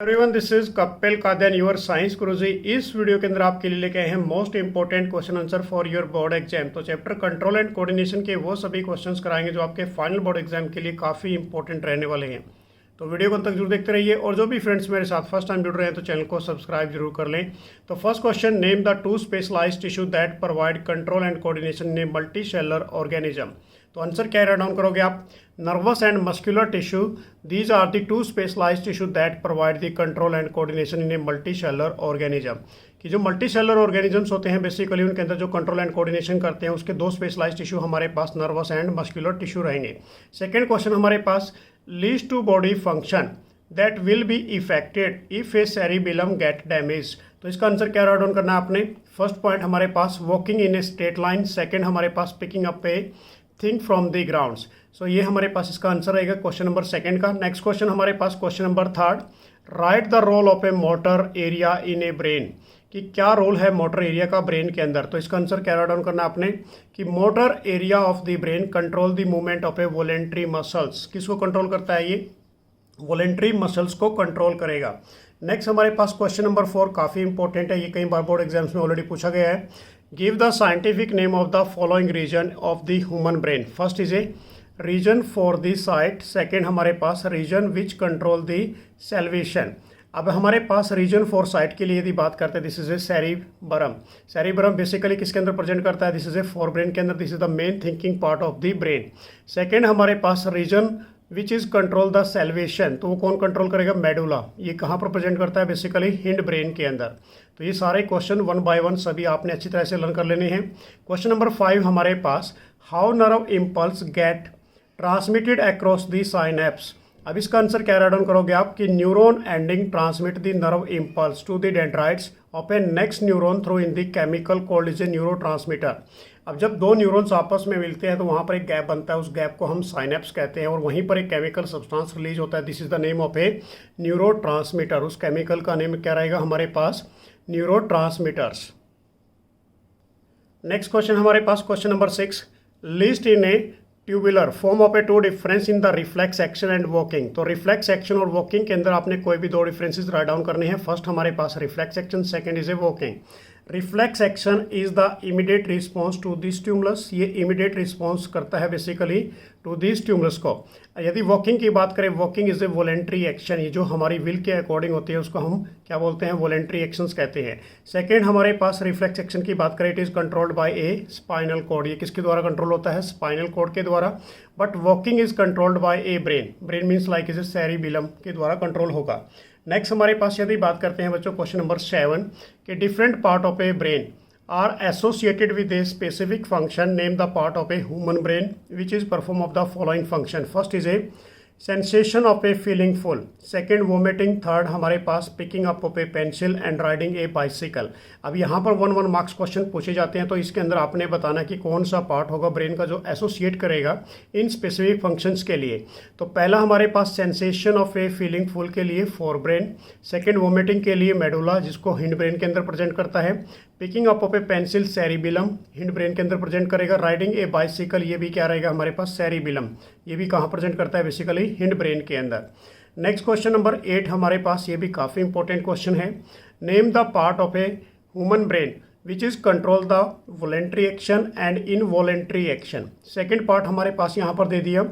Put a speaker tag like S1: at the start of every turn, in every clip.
S1: Everyone, this is Kapil Kadan, your science गुरुजी। इस video के अंदर आपके लिए लेके आए हैं most important question answer for your board exam. तो चैप्टर कंट्रोल एंड कोऑर्डिनेशन के वो सभी क्वेश्चंस कराएंगे जो आपके फाइनल बोर्ड एग्जाम के लिए काफ़ी इंपॉर्टेंट रहने वाले हैं। तो वीडियो को अंत तक जरूर देखते रहिए, और जो भी फ्रेंड्स मेरे साथ फर्स्ट टाइम जुड़ रहे हैं तो चैनल को सब्सक्राइब जरूर कर लें। तो first question, name the two specialized tissue that provide control and coordination in a multi cellular organism. तो आंसर क्या राइट डाउन करोगे आप? Nervous and muscular tissue, these are the two specialized tissue that provide the control and coordination in a multi cellular organism. कि जो multi cellular organisms होते हैं basically उनके अंदर जो कंट्रोल एंड कोऑर्डिनेशन करते हैं उसके दो स्पेशलाइज्ड टिश्यू हमारे पास नर्वस एंड मस्कुलर टिश्यू रहेंगे। सेकेंड क्वेश्चन हमारे पास, list two body function that will be affected if a cerebellum get damage. तो इसका आंसर क्या राइट डाउन करना है आपने? फर्स्ट पॉइंट हमारे पास walking in a straight line, second हमारे पास picking up a thing from the grounds. So ये हमारे पास इसका आंसर रहेगा क्वेश्चन नंबर सेकंड का। नेक्स्ट क्वेश्चन हमारे पास question number third, write the role of a motor area in a brain. कि क्या रोल है मोटर एरिया का ब्रेन के अंदर? तो इसका आंसर क्या राइट डाउन करना है आपने कि motor area of the brain control the movement of A voluntary muscles. किसको कंट्रोल करता है? ये वॉलेंट्री मसल्स को कंट्रोल करेगा। नेक्स्ट हमारे पास क्वेश्चन नंबर 4 काफ़ी इंपॉर्टेंट है, ये कई बार बोर्ड एग्जाम्स में ऑलरेडी पूछा गया है। Give the scientific name of the following region of the human brain. First is a region for the sight, second हमारे पास region which control the salivation. अब हमारे पास रीजन फॉर साइट के लिए यदि बात करते हैं, this is a cerebrum. Cerebrum basically किसके अंदर प्रेजेंट करता है? This is a fore brain के अंदर, this is the main thinking part of the brain. Second हमारे पास region which is control the salivation, तो वो कौन कंट्रोल करेगा? मेडुला। ये कहाँ पर प्रेजेंट करता है? बेसिकली हिंड ब्रेन के अंदर। तो ये सारे क्वेश्चन 1 बाय 1 सभी आपने अच्छी तरह से लर्न कर लेने हैं। क्वेश्चन नंबर 5 हमारे पास, how nerve impulse get transmitted across the synapse. अब इसका आंसर क्या राइट डाउन करोगे आप कि neuron ending transmit the nerve impulse to the dendrites of a next neuron through in the chemical called is a neurotransmitter. अब जब दो neurons आपस में मिलते हैं तो वहाँ पर एक गैप बनता है, उस गैप को हम साइनेप्स कहते हैं, और वहीं पर एक केमिकल सब्सटेंस रिलीज होता है। This is the name of a neurotransmitter. उस केमिकल का नेम क्या रहेगा हमारे पास? न्यूरोट्रांसमीटर्स। नेक्स्ट क्वेश्चन हमारे पास question number 6, list in a tubular form of a two difference in the reflex action and walking. तो रिफ्लेक्स एक्शन और वॉकिंग के अंदर आपने कोई भी दो डिफरेंसेस राइट डाउन करने हैं। फर्स्ट हमारे पास reflex action, second is a walking. Reflex action is the immediate response to the stimulus. ये इमीडिएट रिस्पॉन्स करता है बेसिकली टू द स्टिमुलस को। यदि वॉकिंग की बात करें, walking is a voluntary action, ये जो हमारी विल के अकॉर्डिंग होती है उसको हम क्या बोलते हैं? वॉलेंट्री एक्शंस कहते हैं। सेकेंड हमारे पास रिफ्लेक्स एक्शन की बात करें, it is controlled by a spinal cord. ये किसके द्वारा कंट्रोल होता है? स्पाइनल कॉर्ड के द्वारा। But walking is controlled by A brain. Brain means like is A cerebellum के द्वारा कंट्रोल होगा। नेक्स्ट हमारे पास यदि बात करते हैं बच्चों क्वेश्चन नंबर 7 कि different part of a brain are associated with a specific function, name the part of a human brain which is perform of the following function. First is a sensation of a feeling full, second vomiting, third हमारे पास picking up of a pencil and riding a bicycle। अब यहाँ पर 1 marks question पूछे जाते हैं, तो इसके अंदर आपने बताना कि कौन सा पार्ट होगा ब्रेन का जो एसोसिएट करेगा इन स्पेसिफिक फंक्शंस के लिए। तो पहला हमारे पास sensation of a feeling full के लिए फोर ब्रेन, सेकेंड वोमिटिंग के लिए मेडुला जिसको हिंड ब्रेन के अंदर प्रेजेंट करता है, picking up of A pencil cerebellum hind brain के अंदर प्रेजेंट करेगा, राइडिंग ए बाइसिकल ये भी क्या रहेगा हमारे पास? सेरिबेलम। ये भी कहाँ प्रेजेंट करता है? बेसिकली हिंड ब्रेन के अंदर। नेक्स्ट क्वेश्चन नंबर 8 हमारे पास, ये भी काफ़ी इंपॉर्टेंट क्वेश्चन है। Name the part of a human brain which is control the voluntary action and involuntary action. Second part हमारे पास यहाँ पर दे दिया,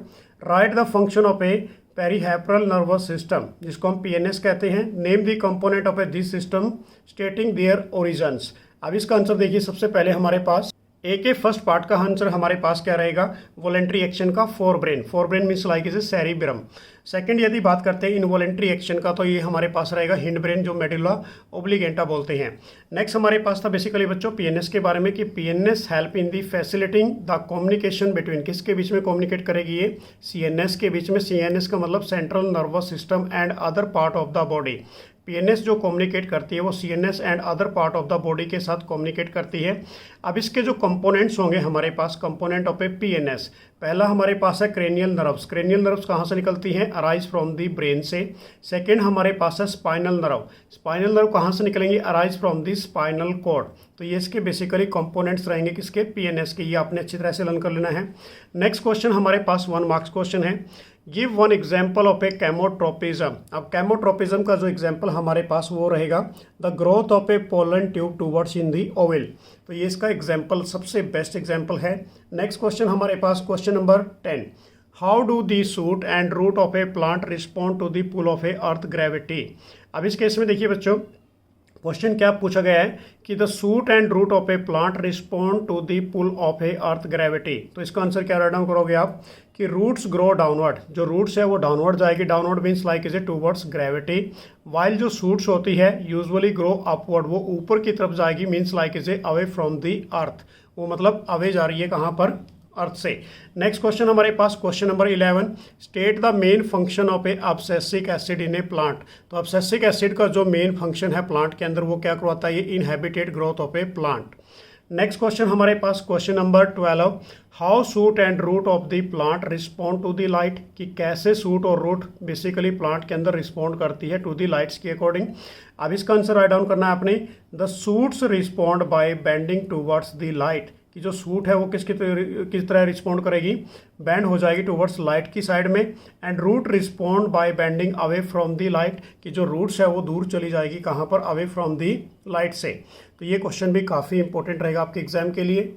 S1: right the function of a peripheral nervous system जिसको हम PNS कहते हैं। Name the component of a this system stating their origins. अब इसका आंसर देखिए, सबसे पहले हमारे पास ए के फर्स्ट पार्ट का आंसर हमारे पास क्या रहेगा? वॉलेंट्री एक्शन का fore brain. Fore brain means like is A cerebrum. Second यदि बात करते हैं इनवॉलेंट्री एक्शन का, तो ये हमारे पास रहेगा हिंड ब्रेन जो मेडुला ओब्लिगेंटा बोलते हैं। नेक्स्ट हमारे पास था बेसिकली बच्चों PNS के बारे में कि PNS help in the facilitating the communication between, किसके बीच में कम्युनिकेट करेगी ये? CNS के बीच में। CNS का मतलब central nervous system and other part of the body. PNS जो कम्युनिकेट करती है वो CNS and other part of the body के साथ कम्युनिकेट करती है। अब इसके जो कंपोनेंट्स होंगे हमारे पास, कंपोनेंट ऑफ ए PNS, पहला हमारे पास है क्रेनियल नर्व्स। क्रेनियल नर्व्स कहाँ से निकलती हैं? अराइज फ्रॉम दी ब्रेन से। सेकेंड हमारे पास है स्पाइनल नर्व। स्पाइनल नर्व कहाँ से निकलेंगे? Arise from the spinal cord. तो ये इसके बेसिकली कंपोनेंट्स रहेंगे किसके? PNS के। ये आपने अच्छी तरह से लर्न कर लेना है। नेक्स्ट क्वेश्चन हमारे पास 1 मार्क्स क्वेश्चन है give one example of a chemotropism. अब कैमोट्रोपिज्म का जो एग्जाम्पल हमारे पास वो रहेगा the growth of a pollen tube towards in the ovule. तो ये इसका एग्जाम्पल सबसे बेस्ट एग्जाम्पल है। नेक्स्ट क्वेश्चन हमारे पास question number 10, how do the shoot and root of a plant respond to the pull of a earth gravity. अब इस case में देखिए बच्चों, क्वेश्चन क्या पूछा गया है कि the shoot and root of a plant respond to the pull of a earth gravity. तो इसका आंसर क्या राइट डाउन करोगे आप कि रूट्स ग्रो डाउनवर्ड, जो रूट्स है वो डाउनवर्ड जाएगी, downward means like is a towards gravity, while जो सूट्स होती है यूजुअली ग्रो अपवर्ड, वो ऊपर की तरफ जाएगी, means like is A away from the earth, वो मतलब अवे जा रही है कहाँ पर, अर्थ से। नेक्स्ट क्वेश्चन हमारे पास question number 11, state the main function of a abscisic acid in a plant. तो अब्सेसिक एसिड का जो मेन फंक्शन है प्लांट के अंदर वो क्या करवाता है, ये inhibited growth of a plant. Next question हमारे पास question number 12, how shoot and root of the plant respond to the light, कि कैसे सूट और रूट बेसिकली प्लांट के अंदर रिस्पॉन्ड करती है टू द लाइट्स के अकॉर्डिंग। अब इसका आंसर राइट डाउन करना है आपने, the shoots respond by bending towards the light, कि जो सूट है वो किस तरह रिस्पॉन्ड करेगी, बैंड हो जाएगी टुवर्ड्स लाइट की साइड में, and root respond by bending away from the light, कि जो रूट्स है वो दूर चली जाएगी कहाँ पर, अवे फ्रॉम दी लाइट से। तो ये क्वेश्चन भी काफ़ी इंपॉर्टेंट रहेगा आपके एग्जाम के लिए।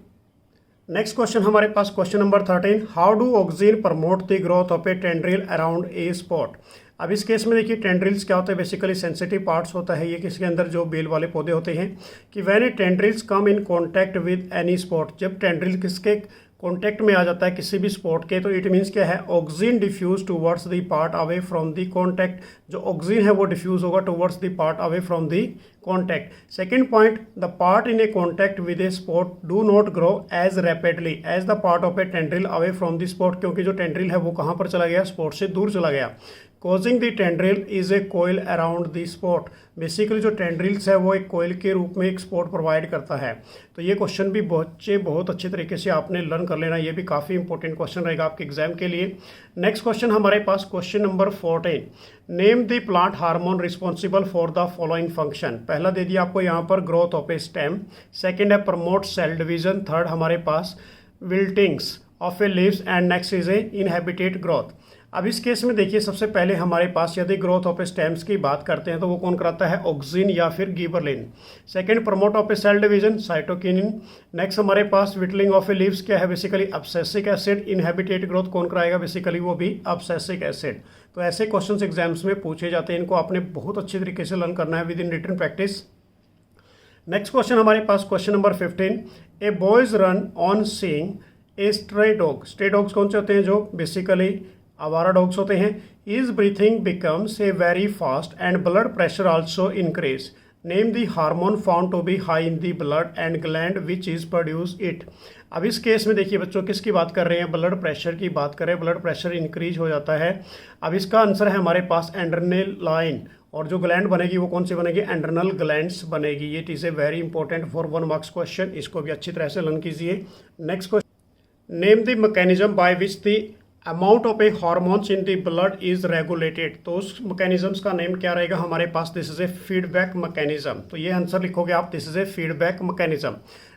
S1: नेक्स्ट क्वेश्चन हमारे पास question number 13, how do auxin promote the growth of a tendril around a support. अब इस केस में देखिए टेंड्रिल्स क्या होता है, बेसिकली सेंसिटिव पार्ट्स होता है ये किसके अंदर, जो बेल वाले पौधे होते हैं, कि when A tendrils come in contact with any spot, जब टेंड्रिल किसके कांटेक्ट में आ जाता है किसी भी स्पॉट के, तो इट मीन्स क्या है, auxin diffuse towards the part away from the contact, जो ऑक्सीन है वो डिफ्यूज होगा towards the part away from the contact. Second point, the part in a contact with a spot do not grow as rapidly as the part of a tendril away from the spot, क्योंकि जो tendril है वो कहाँ पर चला गया, spot से दूर चला गया। Causing the tendril is a coil around the spot, basically जो टेंड्रिल्स है वो एक कोयल के रूप में एक स्पॉट प्रोवाइड करता है। तो ये क्वेश्चन भी बच्चे बहुत अच्छे तरीके से आपने लर्न कर लेना, ये भी काफ़ी इंपॉर्टेंट क्वेश्चन रहेगा आपके एग्जाम के लिए। नेक्स्ट क्वेश्चन हमारे पास question number 14, name the plant hormone responsible for the following function. पहला दे दिया आपको यहाँ पर growth of a stem, second है प्रमोट सेल डिवीजन, थर्ड हमारे पास wiltings of a leaves, and next is a inhibited growth. अब इस केस में देखिए सबसे पहले हमारे पास यदि ग्रोथ ऑफ ए स्टेम्स की बात करते हैं तो वो कौन कराता है, ऑक्सीन या फिर gibberellin. Second promote of a cell division, cytokinin. Next हमारे पास विटलिंग ऑफ ए लीव्स क्या है, basically abscisic acid. Inhibited growth कौन कराएगा, बेसिकली वो भी अब्सेसिक एसिड। तो ऐसे क्वेश्चंस एग्जाम्स में पूछे जाते हैं, इनको आपने बहुत अच्छे तरीके से लर्न करना है with in written practice. Next question हमारे पास question number 15, a boys run on seeing a stray dog. Stray dogs कौन से होते हैं, जो बेसिकली आवारा डॉग्स होते हैं। Is breathing becomes a very fast and blood pressure also increase, name the hormone found to be high in the blood and gland which is produce it. अब इस केस में देखिए बच्चों किसकी बात कर रहे हैं, ब्लड प्रेशर की बात कर रहे हैं, ब्लड प्रेशर इंक्रीज हो जाता है। अब इसका आंसर है हमारे पास एंड्रेनालाइन, और जो ग्लैंड बनेगी वो कौन सी बनेगी, एंड्रेनल ग्लैंड्स बनेगी। ये is a very important for 1 marks question, इसको भी अच्छी तरह से लर्न कीजिए। Next question, name the mechanism by which the amount of a hormones in the blood is regulated. तो उस मैकेनिज्म्स का नेम क्या रहेगा हमारे पास, this is a feedback mechanism. तो ये आंसर लिखोगे आप, this is a feedback mechanism.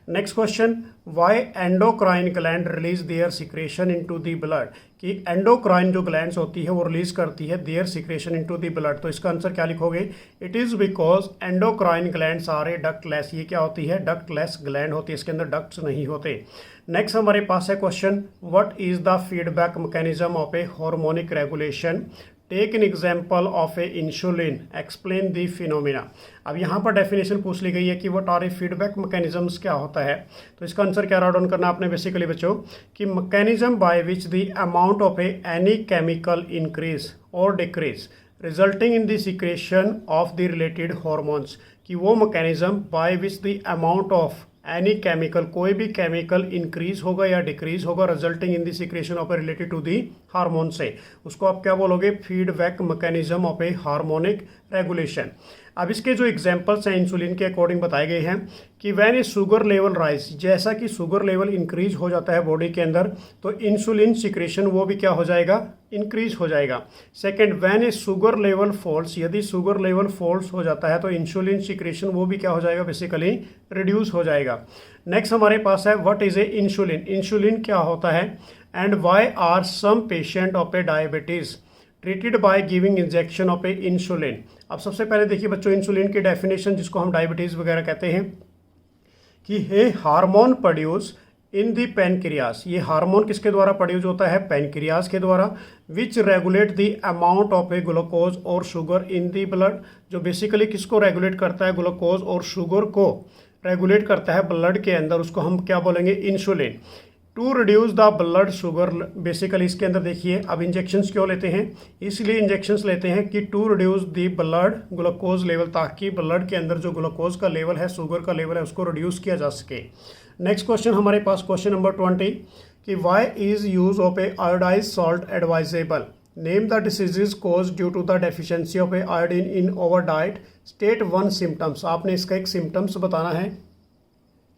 S1: Next question, why endocrine gland release their secretion into the blood, कि एंडोक्राइन जो ग्लैंड्स होती है वो रिलीज करती है their secretion into the blood. तो इसका आंसर क्या लिखोगे, it is because endocrine glands are a ductless. ये क्या होती है, डक्टलेस ग्लैंड होती है, इसके अंदर डक्ट्स नहीं होते। नेक्स्ट हमारे पास है question, what is the feedback mechanism of a harmonic regulation, take an example of a insulin, explain the phenomena. अब यहाँ पर डेफिनेशन पूछ ली गई है कि what are a feedback mechanisms क्या होता है। तो इसका आंसर क्या राइट डाउन करना आपने बेसिकली बच्चों, कि mechanism by which the amount of a any chemical increase और decrease resulting in the secretion of the related hormones, कि वो mechanism by which the amount of any chemical, कोई भी केमिकल इंक्रीज होगा या डिक्रीज होगा resulting in the secretion of a related to the hormone से, उसको आप क्या बोलोगे, feedback mechanism of a harmonic regulation. अब इसके जो एग्जांपल्स हैं इंसुलिन के अकॉर्डिंग बताए गए हैं कि when a sugar level rise, जैसा कि शुगर लेवल इंक्रीज हो जाता है बॉडी के अंदर तो इंसुलिन सिक्रेशन वो भी क्या हो जाएगा, इंक्रीज हो जाएगा। Second, when a sugar level falls, यदि शुगर लेवल फॉल्स हो जाता है तो इंसुलिन सिक्रेशन वो भी क्या हो जाएगा, बेसिकली रिड्यूस हो जाएगा। नेक्स्ट हमारे पास है what is a insulin. Insulin क्या होता है, and why are some patient of a diabetes treated by giving injection of a insulin. अब सबसे पहले देखिए बच्चों इंसुलिन की डेफिनेशन, जिसको हम डायबिटीज़ वगैरह कहते हैं, कि the hormone produce in the pancreas. ये हार्मोन किसके द्वारा प्रोड्यूस होता है? पेनक्रियास के द्वारा। Which regulate the amount of a glucose और शुगर इन दी ब्लड, जो बेसिकली किसको रेगुलेट करता है? ग्लूकोज और शुगर को रेगुलेट करता है ब्लड के अंदर, उसको हम क्या बोलेंगे? Insulin. To reduce the blood sugar, basically इसके अंदर देखिए अब इंजेक्शंस क्यों लेते हैं? इसलिए इंजेक्शंस लेते हैं कि to reduce the blood glucose level, ताकि ब्लड के अंदर जो ग्लूकोज का लेवल है, शुगर का लेवल है, उसको रिड्यूस किया जा सके। नेक्स्ट क्वेश्चन हमारे पास क्वेश्चन नंबर 20 कि why is use of a iodize salt advisable. Name the diseases cause due to the deficiency of a iodine in over diet. State 1 symptoms, आपने इसका एक सिम्टम्स बताना है।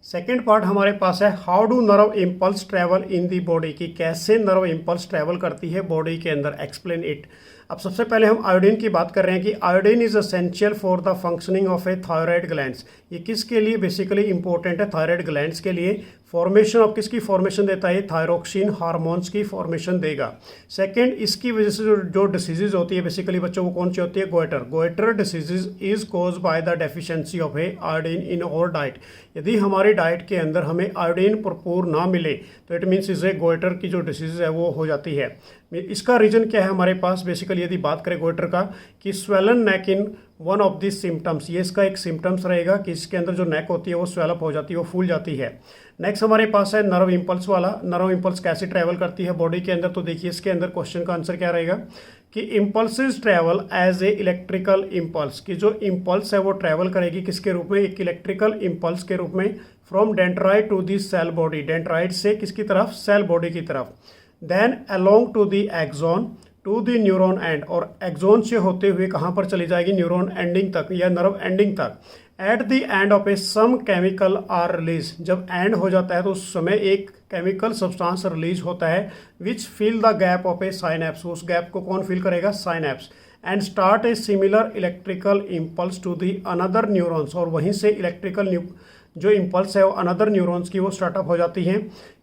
S1: सेकेंड पार्ट हमारे पास है how do nerve impulse travel in the body, की कैसे नर्व इम्पल्स ट्रैवल करती है बॉडी के अंदर, एक्सप्लेन इट। अब सबसे पहले हम आयोडीन की बात कर रहे हैं कि iodine is essential for the functioning of A thyroid glands. ये किसके लिए बेसिकली इंपॉर्टेंट है? थायराइड ग्लैंड्स के लिए। फॉर्मेशन ऑफ किसकी फॉर्मेशन देता है? थायरोक्सिन हार्मोन्स की फॉर्मेशन देगा। सेकंड, इसकी वजह से जो डिसीजेज होती है बेसिकली बच्चों, वो कौन सी होती है? Goitre. Goitre diseases is cause by the deficiency of a iodine in our diet. यदि हमारी डाइट के अंदर हमें आयोडीन भरपूर ना मिले तो इट मीन्स इसे गोइटर की जो डिसीज है वो हो जाती है। इसका रीजन क्या है हमारे पास? बेसिकली यदि बात करें गोइटर का, कि swollen neck in one of this symptoms, ये इसका एक सिम्टम्स रहेगा कि इसके अंदर जो नेक होती है वो स्वेलअप हो जाती है, वो फूल जाती है। नेक्स्ट हमारे पास है नर्व इम्पल्स वाला। नर्व इम्पल्स कैसे ट्रैवल करती है बॉडी के अंदर? तो देखिए इसके अंदर क्वेश्चन का आंसर क्या रहेगा कि impulses travel as a electrical impulse, की जो इम्पल्स है वो ट्रैवल करेगी किसके रूप में? एक इलेक्ट्रिकल इम्पल्स के रूप में, from dendrite to the cell body, dendrite से किसकी तरफ? सेल बॉडी की तरफ। Then along to the axon to the neuron end, और एक्सॉन से होते हुए कहाँ पर चली जाएगी? न्यूरॉन एंडिंग तक या नर्व एंडिंग तक। At the end of a some chemical are release, जब एंड हो जाता है तो उस समय एक केमिकल सब्सटेंस रिलीज होता है which fill the gap of a synapse, उस गैप को कौन फिल करेगा? Synapse. And start a similar electrical impulse to the another neurons, और वहीं से इलेक्ट्रिकल जो इम्पल्स है वो अनदर न्यूरॉन्स की वो स्टार्टअप हो जाती हैं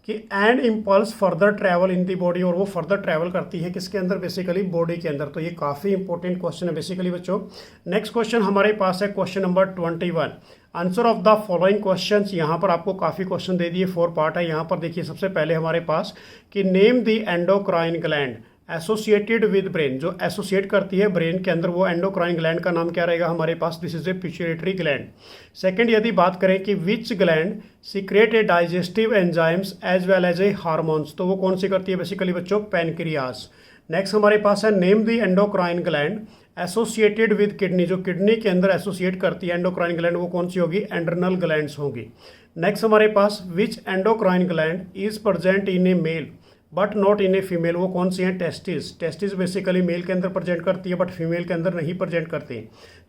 S1: कि and impulse further travel in the body, और वो फर्दर ट्रैवल करती है किसके अंदर? बेसिकली बॉडी के अंदर। तो ये काफ़ी इंपॉर्टेंट क्वेश्चन है बेसिकली बच्चों। नेक्स्ट क्वेश्चन हमारे पास है question number 21। Answer of the following questions, यहाँ पर आपको काफ़ी क्वेश्चन दे दिए, 4 पार्ट है। यहाँ पर देखिए सबसे पहले हमारे पास कि name the endocrine gland associated with brain, जो एसोसिएट करती है ब्रेन के अंदर, वो एंडोक्राइन ग्लैंड का नाम क्या रहेगा हमारे पास? This is a pituitary gland. Second, यदि बात करें कि which gland secrete a digestive enzymes as well as a hormones, तो वो कौन सी करती है बेसिकली बच्चों? पेनक्रियास। नेक्स्ट हमारे पास है name the endocrine gland associated with kidney, जो किडनी के अंदर एसोसिएट करती है एंडोक्राइन ग्लैंड, वो कौन सी होगी? एंड्रेनल ग्लैंड्स होंगी। नेक्स्ट हमारे पास which endocrine gland is present in a male but not in a female, वो कौन सी है? टेस्टिस। टेस्टिस बेसिकली मेल के अंदर प्रेजेंट करती है बट फीमेल के अंदर नहीं प्रेजेंट करती।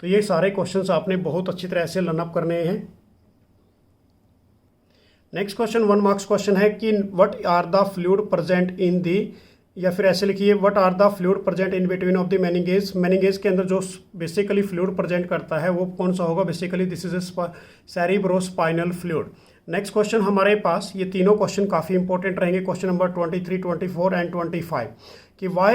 S1: तो ये सारे क्वेश्चंस आपने बहुत अच्छी तरह से लर्नअप करने हैं। नेक्स्ट क्वेश्चन 1 मार्क्स क्वेश्चन है कि what are the fluid present in the, या फिर ऐसे लिखिए what are the fluid present in between of the meninges. Meninges के अंदर जो बेसिकली फ्लूइड प्रेजेंट करता है वो कौन सा होगा? Basically this is A cerebrospinal fluid. Next question हमारे पास, ये तीनों क्वेश्चन काफ़ी इंपॉर्टेंट रहेंगे, क्वेश्चन नंबर 23, 24 एंड 25, कि why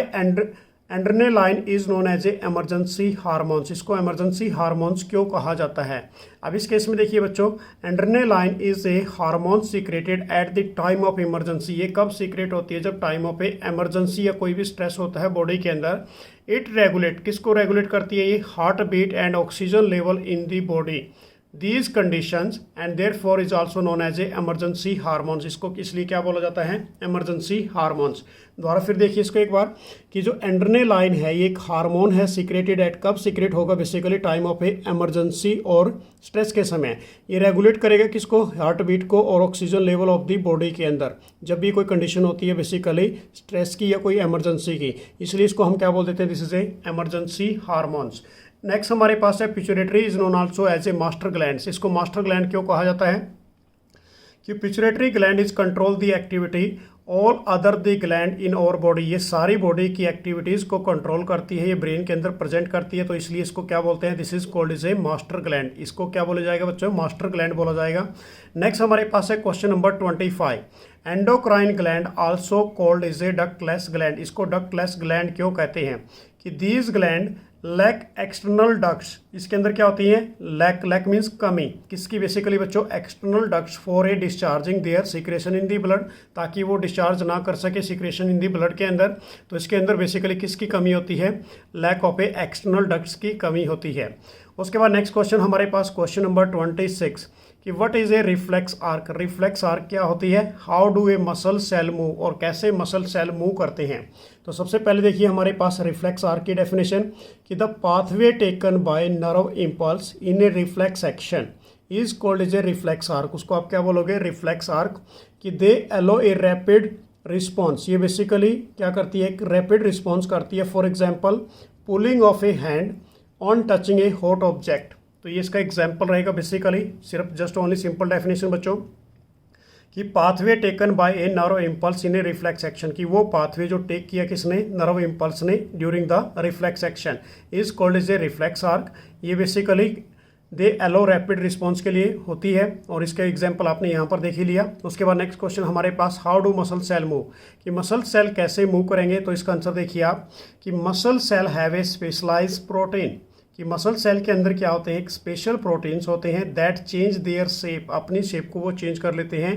S1: adrenaline is known as a emergency hormones, इसको इमरजेंसी हार्मोन्स क्यों कहा जाता है? अब इस केस में देखिए बच्चों, adrenaline is a hormone secreted at the time of emergency. ये कब सीक्रेट होती है? जब टाइम ऑफ ए इमरजेंसी या कोई भी स्ट्रेस होता है बॉडी के अंदर। इट रेगुलेट, किसको रेगुलेट करती है? ये heart beat and oxygen level in the body. These conditions and therefore is also known as a emergency hormones, इसको इसलिए क्या बोला जाता है? emergency hormones। दोबारा फिर देखिए इसको एक बार कि जो एंड्रेनालाइन है ये एक हार्मोन है, सीक्रेटेड एट, कब सीक्रेट होगा? Basically time of A emergency और स्ट्रेस के समय। ये रेगुलेट करेगा किसको? हार्ट बीट को और oxygen level of the body के अंदर, जब भी कोई कंडीशन होती है बेसिकली स्ट्रेस की या कोई इमरजेंसी की, इसलिए इसको हम क्या बोल देते हैं? This is a emergency hormones. Next हमारे पास है pituitary is known also as a master gland. इसको मास्टर ग्लैंड क्यों कहा जाता है? कि pituitary gland is control the activity all other the gland in our body, ये सारी बॉडी की एक्टिविटीज़ को कंट्रोल करती है, ये ब्रेन के अंदर प्रेजेंट करती है, तो इसलिए इसको क्या बोलते हैं, this is called is A master gland. इसको क्या बोला जाएगा बच्चों, मास्टर ग्लैंड बोला जाएगा। नेक्स्ट हमारे पास है question number 25, endocrine gland also called is a ductless gland. इसको डक्टलेस ग्लैंड क्यों कहते हैं कि these gland lack external ducts, इसके अंदर क्या होती है, लैक मीन्स कमी, किसकी बेसिकली बच्चों, external ducts for a discharging their secretion in the blood, ताकि वो डिस्चार्ज ना कर सके सीक्रेशन इन दी ब्लड के अंदर। तो इसके अंदर बेसिकली किसकी कमी होती है, lack of a external ducts की कमी होती है। उसके बाद नेक्स्ट क्वेश्चन हमारे पास क्वेश्चन नंबर 26 कि what is a reflex arc. Reflex arc क्या होती है, how do a muscle cell move, और कैसे मसल सेल मूव करते हैं। तो सबसे पहले देखिए हमारे पास रिफ्लेक्स आर्क की डेफिनेशन कि the pathway taken bye nerve impulse in a reflex action is called is a reflex arc. उसको आप क्या बोलोगे, रिफ्लेक्स आर्क, कि दे अलो ए रैपिड रिस्पॉन्स, ये बेसिकली क्या करती है, एक रैपिड रिस्पॉन्स करती है। For example pulling of A hand on touching A hot object, तो ये इसका एग्जाम्पल रहेगा बेसिकली, सिर्फ जस्ट ओनली सिंपल डेफिनेशन बच्चों कि pathway taken by a nerve impulse in a reflex action, कि वो पाथवे जो टेक किया किसने, नर्व इम्पल्स ने during the reflex action is called is a reflex arc. ये basically they allow rapid response के लिए होती है, और इसका एग्जाम्पल आपने यहाँ पर देख ही लिया। उसके बाद नेक्स्ट क्वेश्चन हमारे पास, how do muscle cell move, कि मसल सेल कैसे मूव करेंगे। तो इसका आंसर देखिए आप कि muscle cell have a specialise protein, कि मसल सेल के अंदर क्या होते हैं, एक स्पेशल प्रोटीन्स होते हैं दैट चेंज देयर शेप, अपनी शेप को वो चेंज कर लेते हैं,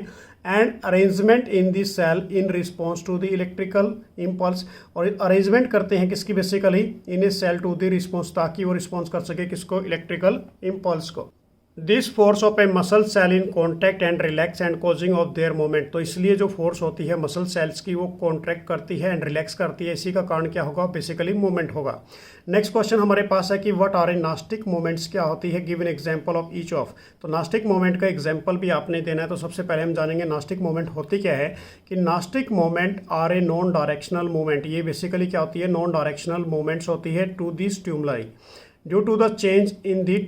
S1: and arrangement in the cell in response to the electrical impulse, और अरेंजमेंट करते हैं किसकी, basically in a cell to the response, ताकि वो रिस्पॉन्स कर सके किसको, इलेक्ट्रिकल इम्पल्स को। This force of a muscle cell in contact and relax and causing of their movement, तो इसलिए जो फोर्स होती है मसल सेल्स की वो कॉन्ट्रैक्ट करती है एंड रिलैक्स करती है, इसी का कारण क्या होगा, बेसिकली मूवमेंट होगा। नेक्स्ट क्वेश्चन हमारे पास है कि what are a nastic movements, क्या होती है, give an example of each of. तो नास्टिक मूवमेंट का एग्जांपल भी आपने देना है। तो सबसे पहले हम जानेंगे नास्टिक मूवमेंट होती क्या है, कि nastic movement are a non directional movement, ये बेसिकली क्या होती है, नॉन डायरेक्शनल मूवमेंट्स होती है to the stimuli due to the change in the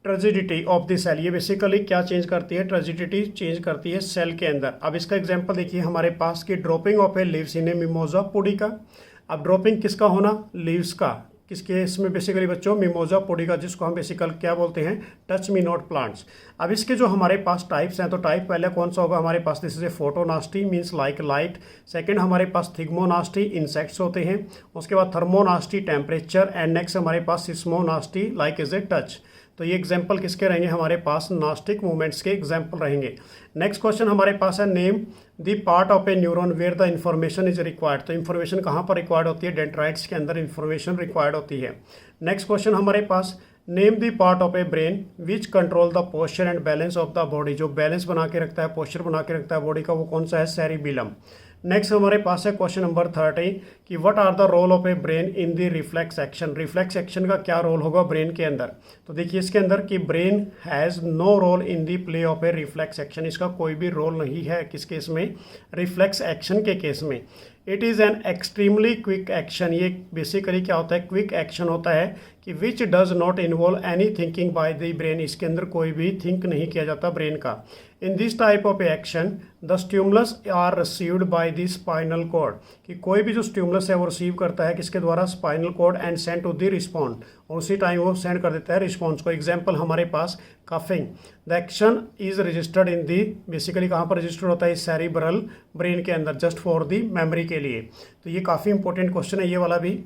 S1: turgidity of the cell, ये बेसिकली क्या चेंज करती है, ट्रेजिडिटी चेंज करती है सेल के अंदर। अब इसका एग्जांपल देखिए हमारे पास कि drooping of a leaves in a mimosa pudica. अब ड्रॉपिंग किसका होना, लीव्स का, किसके इसमें बेसिकली बच्चों, मिमोजा पुडिका, जिसको हम बेसिकल क्या बोलते हैं, टच मी नॉट प्लांट्स। अब इसके जो हमारे पास टाइप्स हैं, तो टाइप पहले कौन सा होगा हमारे पास, this is a photonasty means like light. Second हमारे पास थिग्मोनास्टी, इंसेक्ट्स होते हैं। उसके बाद थर्मोनास्टी, टेम्परेचर, एंड नेक्स्ट हमारे पास seismonasty, like is a touch. तो ये एग्जाम्पल किसके रहेंगे, हमारे पास नास्टिक मूवमेंट्स के एग्जाम्पल रहेंगे। नेक्स्ट क्वेश्चन हमारे पास है, name the part of a neuron where the information is required. तो इन्फॉर्मेशन कहाँ पर रिक्वायर्ड होती है, डेंड्राइट्स के अंदर इन्फॉर्मेशन रिक्वायर्ड होती है। नेक्स्ट क्वेश्चन हमारे पास, name the part of a brain which control the posture and balance of the body, जो बैलेंस बना के रखता है, पोस्चर बना के रखता है बॉडी का, वो कौन सा है, सेरिबेलम। नेक्स्ट हमारे पास है क्वेश्चन नंबर 30 कि what are the role of a brain in the reflex action. Reflex action का क्या रोल होगा ब्रेन के अंदर। तो देखिए इसके अंदर कि brain has no role in the play of a reflex action, इसका कोई भी रोल नहीं है किस केस में, रिफ्लेक्स एक्शन के केस में। It is an extremely quick action, ये बेसिकली क्या होता है, क्विक एक्शन होता है कि which does not involve any thinking by the brain, इसके अंदर कोई भी थिंक नहीं किया जाता ब्रेन का। In this type of action the stimulus are received by the spinal cord, कि कोई भी जो स्टिमुलस है वो रिसीव करता है किसके द्वारा, spinal cord, and send to the respond, और उसी टाइम वो सेंड कर देता है रिस्पॉन्स को। एग्जाम्पल हमारे पास coughing, the action is registered in the, basically कहाँ पर रजिस्टर्ड होता है, सेरिब्रल ब्रेन के अंदर, जस्ट फॉर दी मेमोरी के लिए। तो ये काफ़ी इंपॉर्टेंट क्वेश्चन है ये वाला भी।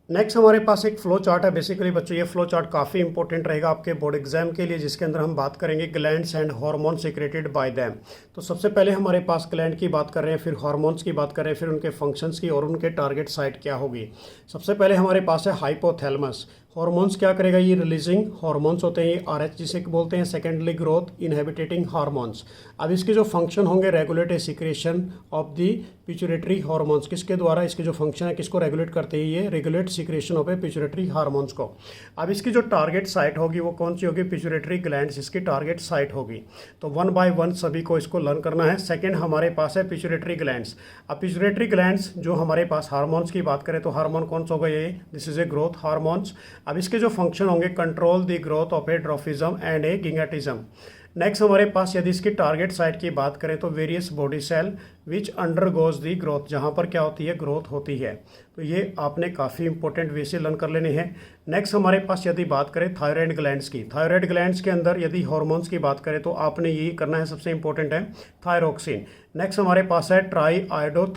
S1: नेक्स्ट हमारे पास एक फ्लो चार्ट है। बेसिकली बच्चों ये फ्लो चार्ट काफ़ी इंपॉर्टेंट रहेगा आपके बोर्ड एग्जाम के लिए, जिसके अंदर हम बात करेंगे glands and hormone secreted by them. तो सबसे पहले हमारे पास ग्लैंड की बात कर रहे हैं, फिर हार्मोन्स की बात कर रहे हैं, फिर उनके फंक्शंस की और उनके टारगेट साइट क्या होगी। सबसे पहले हमारे पास है हाइपोथैलेमस। हार्मोन्स क्या करेगा, ये रिलीजिंग हार्मोन्स होते हैं, ये RH जिसे बोलते हैं। Secondly growth inhibiting hormones. अब इसके जो फंक्शन होंगे, regulate secretion of the pituitary hormones, किसके द्वारा इसके जो फंक्शन है किसको रेगुलेट करते हैं, ये regulate secretion of A pituitary hormones को। अब इसकी जो टारगेट साइट होगी वो कौन सी होगी, पिट्यूटरी ग्लैंड्स इसकी टारगेट साइट होगी। तो 1 बाय 1 सभी को इसको लर्न करना है। सेकेंड हमारे पास है पिट्यूटरी ग्लैंड्स। अब पिट्यूटरी ग्लैंड्स जो हमारे पास हार्मोन्स की बात करें तो हार्मोन कौन सा होगा, ये this is a growth hormones. अब इसके जो फंक्शन होंगे, control the growth of a dwarfism and a gigantism. Next हमारे पास यदि इसकी टारगेट साइट की बात करें तो various body cell which undergoes the growth, जहाँ पर क्या होती है, ग्रोथ होती है। तो ये आपने काफ़ी इंपॉर्टेंट वे से लर्न कर लेने हैं। नेक्स्ट हमारे पास यदि बात करें थायराइड ग्लैंड्स की, थायराइड ग्लैंड्स के अंदर यदि हार्मोन्स की बात करें तो आपने यही करना है, सबसे इंपॉर्टेंट है थायरोक्सिन। नेक्स्ट हमारे पास है ट्राई आयोडो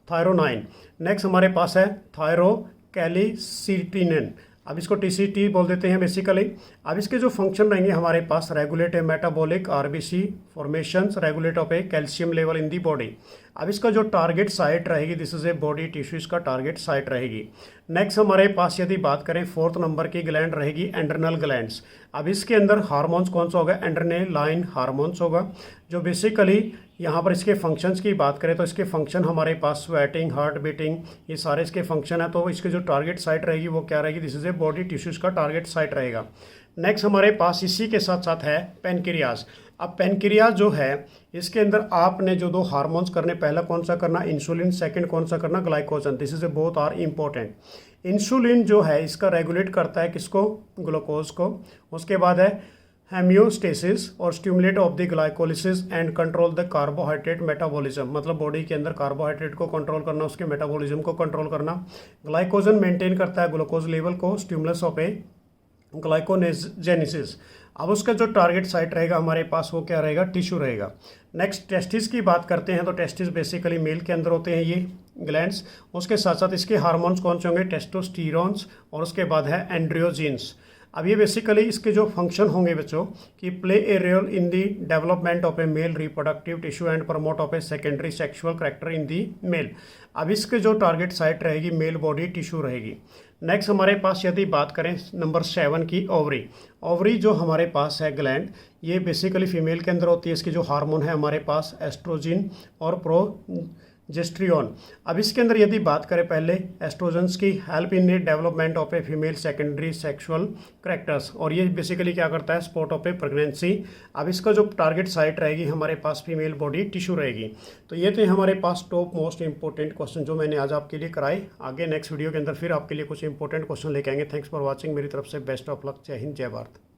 S1: थायरोनाइन। नेक्स्ट हमारे पास है थायरोकैलिसिटिनिन, अब इसको टीसीटी बोल देते हैं बेसिकली। अब इसके जो फंक्शन रहेंगे हमारे पास, regulate a metabolic RBC formations, regulate of a calcium level in the body. अब इसका जो टारगेट साइट रहेगी, this is a body tissue, इसका टारगेट साइट रहेगी। नेक्स्ट हमारे पास यदि बात करें 4th नंबर की ग्लैंड रहेगी एंड्रेनल ग्लैंड्स। अब इसके अंदर हार्मोन्स कौन सा होगा, एंड्रेनालाइन हार्मोन्स होगा, जो बेसिकली यहाँ पर इसके फंक्शंस की बात करें तो इसके फंक्शन हमारे पास स्वेटिंग, हार्ट बीटिंग, ये सारे इसके फंक्शन है। तो इसके जो टारगेट साइट रहेगी वो क्या रहेगी, this is a body tissues का टारगेट साइट रहेगा। नेक्स्ट हमारे पास इसी के साथ साथ है पेनक्रियाज। अब पेनक्रियाज जो है इसके अंदर आपने जो 2 हार्मोन्स करने, पहला कौन सा करना, इंसुलिन, सेकंड कौन सा करना, glycogen. This is a both are important. Insulin जो है इसका रेगुलेट करता है किसको, ग्लूकोज को। उसके बाद है हेमियोस्टेसिस और stimulate of the glycolysis and control the carbohydrate metabolism, मतलब बॉडी के अंदर कार्बोहाइड्रेट को कंट्रोल करना, उसके मेटाबॉलिज्म को कंट्रोल करना। ग्लाइकोजन मेंटेन करता है ग्लूकोज लेवल को, स्टिमुलस ऑफ ए ग्लाइकोजेनेसिस। अब उसका जो टारगेट साइट रहेगा हमारे पास वो क्या रहेगा, टिश्यू रहेगा। नेक्स्ट टेस्टिस की बात करते हैं तो टेस्टिस बेसिकली मेल के अंदर होते हैं ये ग्लैंड्स। उसके साथ साथ इसके हार्मोन्स कौन से होंगे, टेस्टोस्टेरोन्स, और उसके बाद है एंड्रोजीन्स। अब ये बेसिकली इसके जो फंक्शन होंगे बच्चों कि play a role in the development of a male reproductive tissue and promote of a secondary sexual character in the male. अब इसके जो टारगेट साइट रहेगी मेल बॉडी टिश्यू रहेगी। नेक्स्ट हमारे पास यदि बात करें नंबर 7 की ओवरी। ओवरी जो हमारे पास है ग्लैंड, ये बेसिकली फीमेल के अंदर होती है। इसकी जो हार्मोन है हमारे पास एस्ट्रोजिन और प्रोजेस्टेरोन। अब इसके अंदर यदि बात करें पहले एस्ट्रोजन्स की, help in development of a female secondary sexual characters, और ये बेसिकली क्या करता है, सपोर्ट ऑफ ए प्रेगनेंसी। अब इसका जो टारगेट साइट रहेगी हमारे पास फीमेल बॉडी टिश्यू रहेगी। तो ये थे हमारे पास टॉप मोस्ट इंपॉर्टेंट क्वेश्चन जो मैंने आज आपके लिए कराए। आगे नेक्स्ट वीडियो के अंदर फिर आपके लिए कुछ इंपॉर्टेंट क्वेश्चन लेके आएंगे। थैंक्स फॉर वॉचिंग, मेरी तरफ से बेस्ट ऑफ लक। जय हिंद, जय भारत।